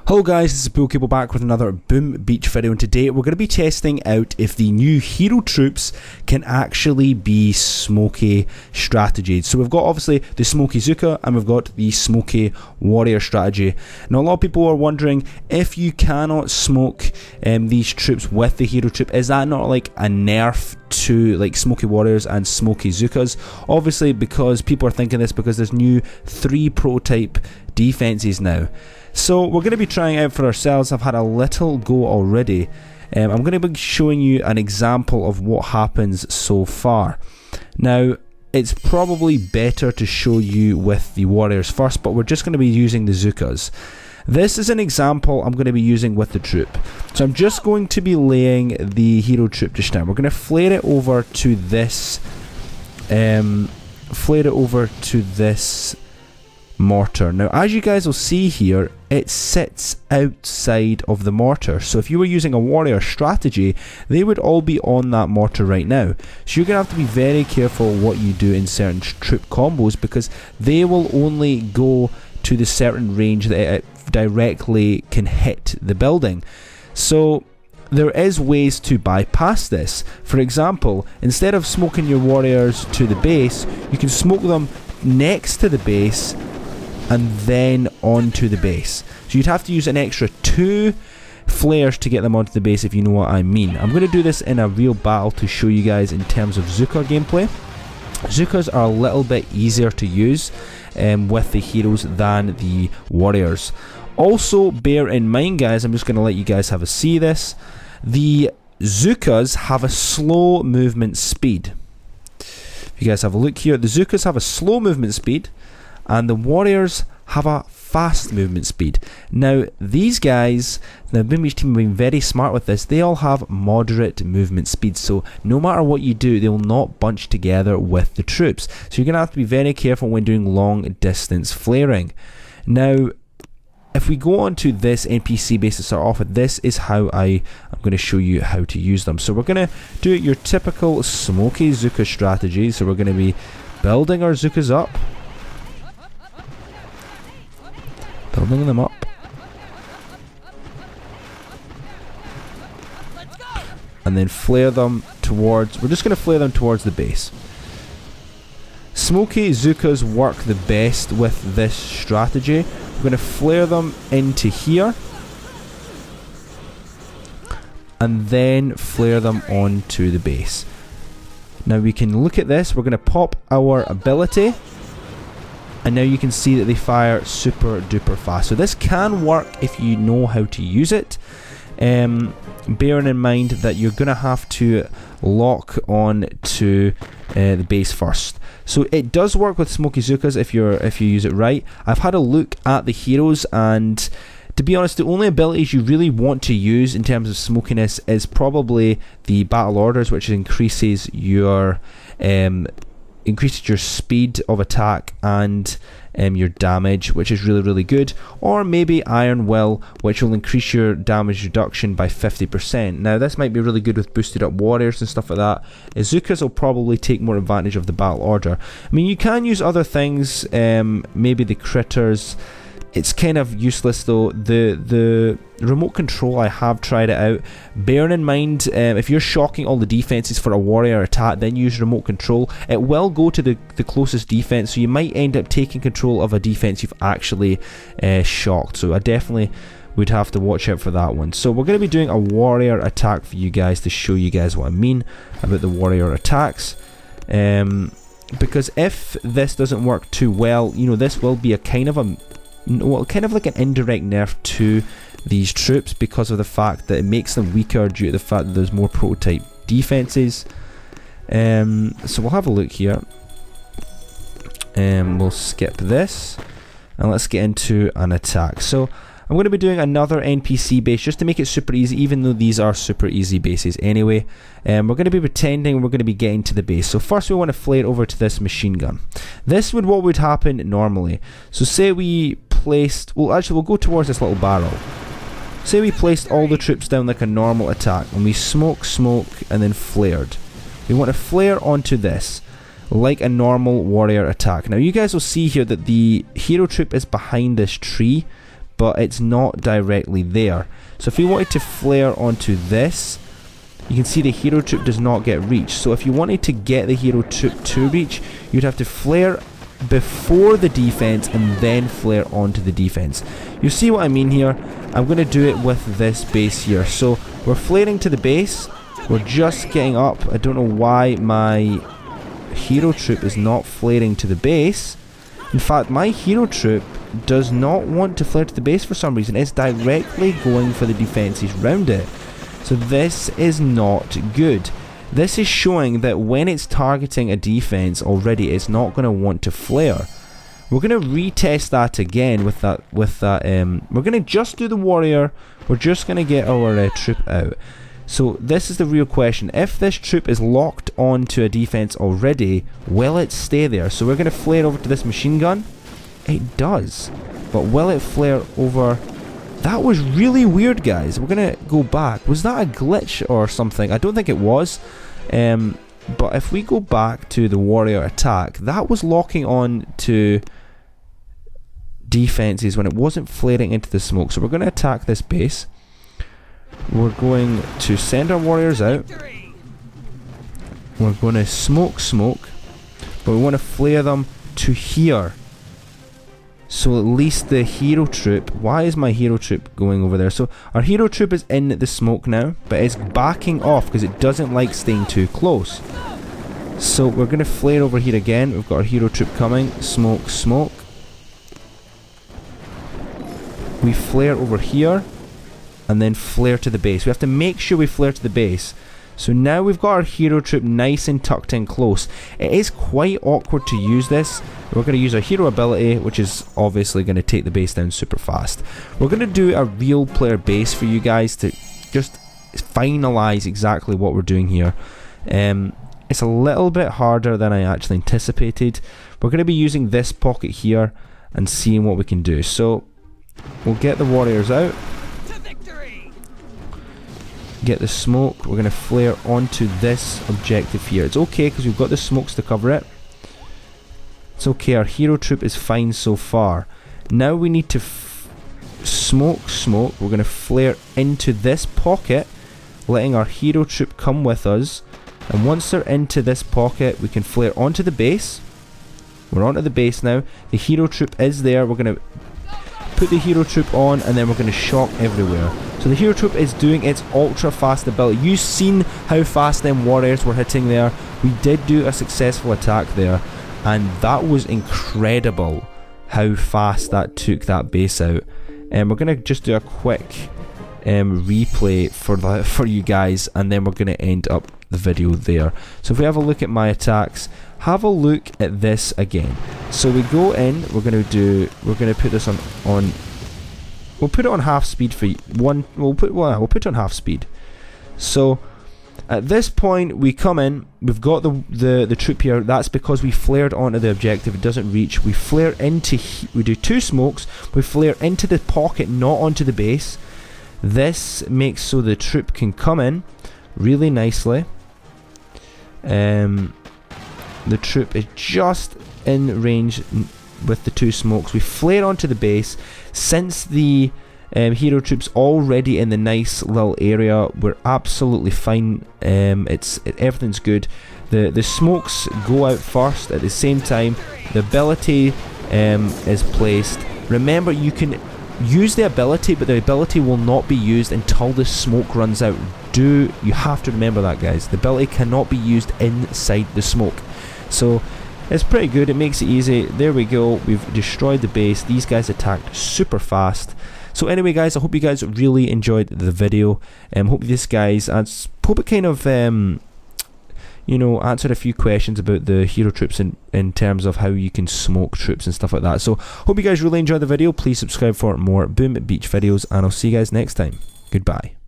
Hello guys, this is Pool back with another Boom Beach video, and today we're going to be testing out if the new hero troops can actually be Smoky strategies. So we've got obviously the Smoky Zooka and we've got the Smoky Warrior strategy. Now a lot of people are wondering, if you cannot smoke these troops with the hero troop, is that not like a nerf to like Smoky Warriors and Smoky Zookas? Obviously, because people are thinking this because there's new 3 prototype defenses now. So we're going to be trying out for ourselves. I've had a little go already. I'm going to be showing you an example of what happens so far. Now it's probably better to show you with the warriors first, but we're just going to be using the Zookas. This is an example I'm going to be using with the troop. So I'm just going to be laying the hero troop just now. We're going to flare it over to this mortar. Now as you guys will see here, it sits outside of the mortar, so if you were using a warrior strategy, they would all be on that mortar right now. So you're going to have to be very careful what you do in certain troop combos, because they will only go to the certain range that it directly can hit the building. So there is ways to bypass this. For example, instead of smoking your warriors to the base, you can smoke them next to the base and then onto the base. So you'd have to use an extra 2 flares to get them onto the base, if you know what I mean. I'm going to do this in a real battle to show you guys in terms of Zooka gameplay. Zookas are a little bit easier to use with the heroes than the warriors. Also bear in mind guys, I'm just going to let you guys have a see this, the Zookas have a slow movement speed. If you guys have a look here, the Zookas have a slow movement speed and the warriors have a fast movement speed. Now these guys, the Boom Beach team have been very smart with this. They all have moderate movement speed, so no matter what you do, they will not bunch together with the troops. So you're going to have to be very careful when doing long distance flaring. Now if we go on to this NPC base to start off with, this is how I'm going to show you how to use them. So we're going to do your typical Smoky Zooka strategy. So we're going to be building our Zookas up, building them up, and then flare them towards, we're just going to flare them towards the base. Smoky Zookas work the best with this strategy. We're going to flare them into here and then flare them onto the base. Now we can look at this, we're going to pop our ability, and now you can see that they fire super duper fast. So this can work if you know how to use it. Bearing in mind that you're going to have to lock on to the base first. So it does work with Smoky Zookas if you use it right. I've had a look at the heroes, and to be honest, the only abilities you really want to use in terms of smokiness is probably the battle orders, which increases your speed of attack and your damage, which is really good, or maybe Iron Will, which will increase your damage reduction by 50%. Now this might be really good with boosted up warriors and stuff like that. Zookas will probably take more advantage of the battle order. I mean, you can use other things, maybe the critters. It's kind of useless though. The remote control, I have tried it out. Bearing in mind, if you're shocking all the defenses for a warrior attack, then use remote control, it will go to the closest defense, so you might end up taking control of a defense you've actually shocked. So I definitely would have to watch out for that one. So we're going to be doing a warrior attack for you guys to show you guys what I mean about the warrior attacks. Because if this doesn't work too well, you know, this will be a kind of like an indirect nerf to these troops, because of the fact that it makes them weaker due to the fact that there's more prototype defenses. So we'll have a look here. We'll skip this and let's get into an attack. So I'm going to be doing another NPC base just to make it super easy, even though these are super easy bases anyway. We're going to be pretending we're going to be getting to the base. So first we want to flare over to this machine gun. This would what would happen normally. So say we placed, well actually we'll go towards this little barrel. Say we placed all the troops down like a normal attack, and we smoke and then flared. We want to flare onto this like a normal warrior attack. Now you guys will see here that the hero troop is behind this tree, but it's not directly there. So if we wanted to flare onto this, you can see the hero troop does not get reached. So if you wanted to get the hero troop to reach, you'd have to flare before the defense and then flare onto the defense. You see what I mean here? I'm going to do it with this base here. So we're flaring to the base. We're just getting up. I don't know why my hero troop is not flaring to the base. In fact, my hero troop does not want to flare to the base for some reason. It's directly going for the defenses round it. So this is not good. This is showing that when it's targeting a defense already, it's not going to want to flare. We're going to retest that again with that. We're going to just do the warrior. We're just going to get our troop out. So this is the real question. If this troop is locked onto a defense already, will it stay there? So we're going to flare over to this machine gun. It does. But will it flare over? That was really weird, guys. We're going to go back. Was that a glitch or something? I don't think it was. But if we go back to the warrior attack, that was locking on to defenses when it wasn't flaring into the smoke. So we're going to attack this base. We're going to send our warriors out. We're going to smoke, but we want to flare them to here. So at least the hero troop, why is my hero troop going over there? So our hero troop is in the smoke now, but it's backing off because it doesn't like staying too close. So we're going to flare over here again. We've got our hero troop coming. Smoke. We flare over here and then flare to the base. We have to make sure we flare to the base. So now we've got our hero troop nice and tucked in close. It is quite awkward to use this. We're going to use our hero ability, which is obviously going to take the base down super fast. We're going to do a real player base for you guys to just finalize exactly what we're doing here. It's a little bit harder than I actually anticipated. We're going to be using this pocket here and seeing what we can do. So we'll get the warriors out. Get the smoke. We're going to flare onto this objective here. It's okay because we've got the smokes to cover it. It's okay, our hero troop is fine so far. Now we need to smoke. We're going to flare into this pocket, letting our hero troop come with us. And once they're into this pocket, we can flare onto the base. We're onto the base now. The hero troop is there. We're going to put the hero troop on and then we're going to shock everywhere. So the hero troop is doing its ultra fast ability. You've seen how fast them warriors were hitting there. We did do a successful attack there and that was incredible how fast that took that base out. And we're going to just do a quick replay for you guys and then we're going to end up the video there. So if we have a look at my attacks, have a look at this again. So we go in, we're going to put this on we'll put it on half speed for one. We'll put it on half speed. So at this point we come in, we've got the troop here. That's because we flared onto the objective. It doesn't reach. We flare into, we do two smokes, we flare into the pocket, not onto the base. This makes so the troop can come in really nicely. The troop is just in range with the two smokes. We flare onto the base. Since the hero troop's already in the nice little area, we're absolutely fine. Everything's good. The smokes go out first at the same time. The ability is placed. Remember, you can use the ability, but the ability will not be used until the smoke runs out. You have to remember that, guys. The ability cannot be used inside the smoke. So it's pretty good. It makes it easy. There we go. We've destroyed the base. These guys attacked super fast. So anyway, guys, I hope you guys really enjoyed the video. Hope this guys, hope it kind of answered a few questions about the hero troops in terms of how you can smoke troops and stuff like that. So hope you guys really enjoyed the video. Please subscribe for more Boom Beach videos, and I'll see you guys next time. Goodbye.